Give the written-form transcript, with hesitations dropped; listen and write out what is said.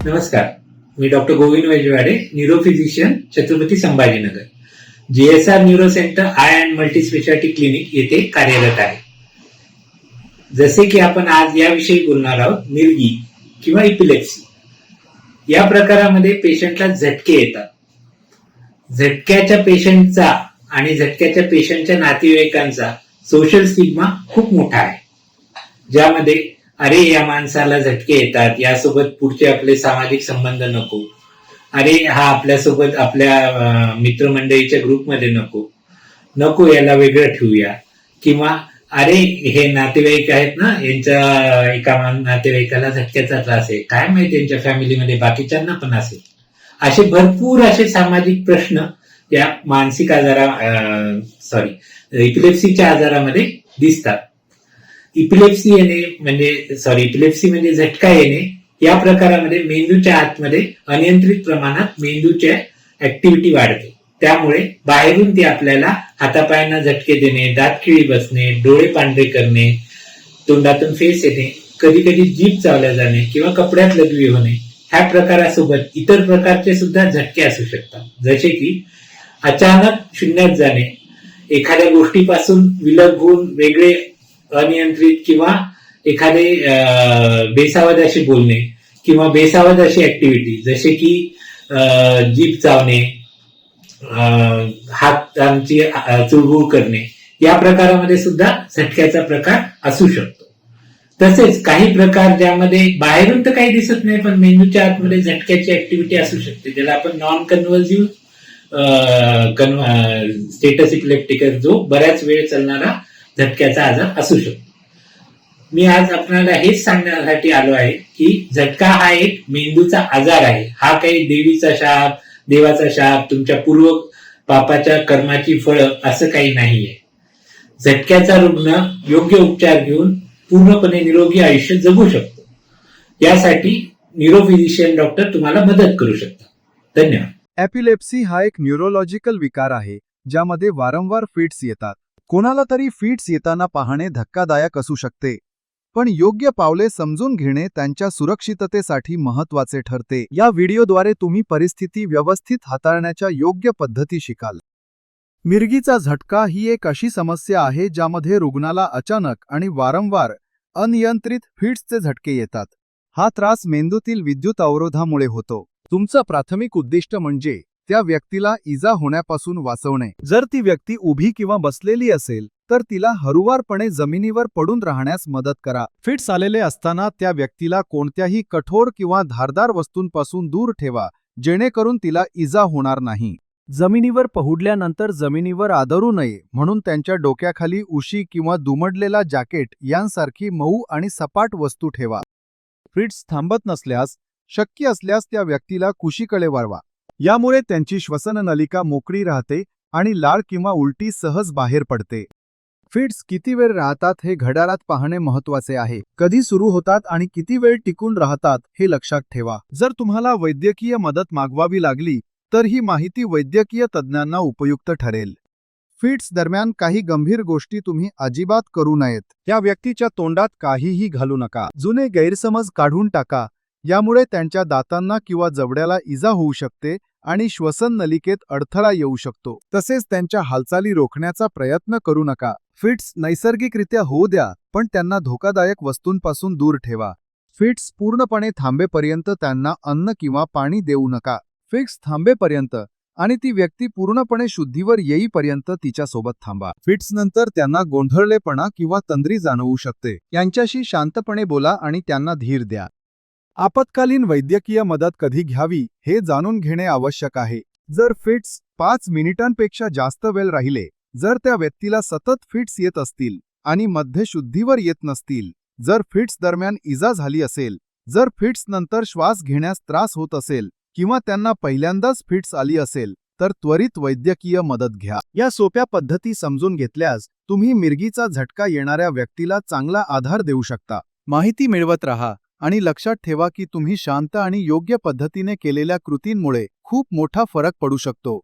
नमस्कार. मी doctor Govind Vaijwade, neurophysician, Chhatrapati Sambhajinagar. JSR neuro centre आय अँड मल्टी स्पेशालिटी क्लिनिक येथे कार्यरत आहे. जसे की आपण आज याविषयी बोलणार आहोत, मिरगी किंवा इपिलेप्सी. या प्रकारामध्ये पेशंटला झटके येतात. झटक्याच्या पेशंटचा आणि झटक्याच्या पेशंटच्या नातेवाईकांचा सोशल स्टिग्मा खूप मोठा आहे, ज्यामध्ये अरे या माणसाला झटके येतात, यासोबत पुढचे आपले सामाजिक संबंध नको, अरे हा आपल्यासोबत आपल्या मित्रमंडळीच्या ग्रुपमध्ये नको याला वेगळं ठेवूया, किंवा अरे हे नातेवाईक आहेत ना, यांच्या एका नातेवाईकाला झटक्याचा त्रास आहे, काय माहिती यांच्या फॅमिलीमध्ये बाकीच्यांना पण असेल. असे भरपूर असे सामाजिक प्रश्न या मानसिक इपिलेप्सीच्या आजारामध्ये दिसतात. इपिलेप्सी म्हणजे झटका येणे या प्रकारामध्ये मेंदूच्या आतमध्ये अनियंत्रित प्रमाणात मेंदूच्या ऍक्टिव्हिटी वाढते. त्यामुळे बाहेरून ती आपल्याला हातापायांना झटके देणे, दातखिळी बसणे, डोळे पांढरे करणे, तोंडातून फेस येणे, कधी कधी जीभ चावल्या जाणे किंवा कपड्यात लघवी होणे, ह्या प्रकारासोबत इतर प्रकारचे सुद्धा झटके असू शकतात. जसे की अचानक शून्यात जाणे, एखाद्या गोष्टीपासून विलग होऊन वेगळे अनियंत्रित किंवा एखादे बेसावध असे बोलणे किंवा बेसावध अशी ऍक्टिव्हिटी, जसे की जीभ चावणे, हातांची चुळबुळ करणे, या प्रकारामध्ये सुद्धा झटक्याचा प्रकार असू शकतो. तसेच काही प्रकार ज्यामध्ये बाहेरून तर काही दिसत नाही, पण मेंदूच्या आतमध्ये झटक्याची ऍक्टिव्हिटी असू शकते, ज्याला आपण नॉन कन्व्हर्सिव्ह स्टेटस इपिलेप्टिकस, जो बऱ्याच वेळ चालणारा झटक्याचा आजार असू शकतो. मी आज आपल्याला हेच सांगण्यासाठी आलो आहे की झटका हा एक मेंदूचा आजार आहे. हा काही देवीचा शाप, देवाचा शाप, तुमच्या पूर्व पापाच्या कर्माची फळं असं काही नाहीये. झटक्याचा रुग्ण योग्य उपचार घेऊन पूर्णपणे निरोगी आयुष्य जगू शकतो. यासाठी न्यूरोफिजिशियन डॉक्टर तुम्हाला मदत करू शकतात. धन्यवाद. एपिलेप्सी हा एक न्यूरोलॉजिकल विकार आहे, ज्यामध्ये वारंवार फिट्स येतात. कोणाला तरी फिट्स येताना पाहणे धक्कादायक असू शकते, पण योग्य पावले समजून घेणे त्यांच्या सुरक्षिततेसाठी महत्त्वाचे ठरते. या व्हिडिओद्वारे तुम्ही परिस्थिती व्यवस्थित हाताळण्याच्या योग्य पद्धती शिकाल. मिरगीचा झटका ही एक अशी समस्या आहे ज्यामध्ये रुग्णाला अचानक आणि वारंवार अनियंत्रित फिट्सचे झटके येतात. हा त्रास मेंदूतील विद्युत अवरोधामुळे होतो. तुमचं प्राथमिक उद्दिष्ट म्हणजे त्या व्यक्तीला इजा होण्यापासून वाचवणे. जर ती व्यक्ती उभी किंवा बसलेली असेल तर तिला हळूवारपणे जमिनीवर पडून राहण्यास मदत करा. फिट्स आलेले असताना त्या व्यक्तीला कोणत्याही कठोर किंवा धारदार वस्तूंपासून दूर ठेवा, जेणेकरून तिला इजा होणार नाही. जमिनीवर पहुडल्यानंतर जमिनीवर आदरू नये म्हणून त्यांच्या डोक्याखाली उशी किंवा दुमडलेला जॅकेट यांसारखी मऊ आणि सपाट वस्तू ठेवा. फिट्स थांबत नसल्यास शक्य असल्यास त्या व्यक्तीला कुशीकडे वळवा. यामुळे त्यांची श्वसननलिका मोकळी राहते आणि लाळ किंवा उलटी सहज बाहेर पडते. फिट्स किती वेळ राहतात हे घड्याळात पाहणे महत्त्वाचे आहे. कधी सुरू होतात आणि किती वेळ टिकून राहतात हे लक्षात ठेवा. जर तुम्हाला वैद्यकीय मदत मागवावी लागली तर ही माहिती वैद्यकीय तज्ज्ञांना उपयुक्त ठरेल. फिट्स दरम्यान काही गंभीर गोष्टी तुम्ही अजिबात करू नयेत. या व्यक्तीच्या तोंडात काहीही घालू नका. जुने गैरसमज काढून टाका. यामुळे त्यांच्या दातांना किंवा जबड्याला इजा होऊ शकते आणि श्वसन नलिकेत अडथळा येऊ शकतो. तसेच त्यांच्या हालचाली रोखण्याचा प्रयत्न करू नका. फिट्स नैसर्गिकरित्या होऊ द्या, पण त्यांना धोकादायक वस्तूंपासून दूर ठेवा. फिट्स पूर्णपणे थांबेपर्यंत त्यांना अन्न किंवा पाणी देऊ नका. फिट्स थांबेपर्यंत आणि ती व्यक्ती पूर्णपणे शुद्धीवर येईपर्यंत तिच्यासोबत थांबा. फिट्स नंतर त्यांना गोंधळलेपणा किंवा तंद्री जाणवू शकते. यांच्याशी शांतपणे बोला आणि त्यांना धीर द्या. आपत्कालीन वैद्यकीय मदत कधी घ्यावी हे जाणून घेणे आवश्यक आहे. जर फिट्स 5 मिनिटांपेक्षा जास्त वेळ राहिले, जर त्या व्यक्तीला सतत फिट्स येत असतील आणि मध्ये शुद्धीवर येत नसतील, जर फिट्स दरम्यान इजा झाली असेल, जर फिट्स नंतर श्वास घेण्यास त्रास होत असेल किंवा त्यांना पहिल्यांदाच फिट्स आली असेल, तर त्वरित वैद्यकीय मदत घ्या. या सोप्या पद्धती समजून घेतल्यास तुम्ही मिरगीचा झटका येणाऱ्या व्यक्तीला चांगला आधार देऊ शकता. माहिती मिळवत राहा आणि लक्षात ठेवा की तुम्ही शांत आणि योग्य पद्धतीने केलेल्या कृतींमुळे खूप मोठा फरक पडू शकतो.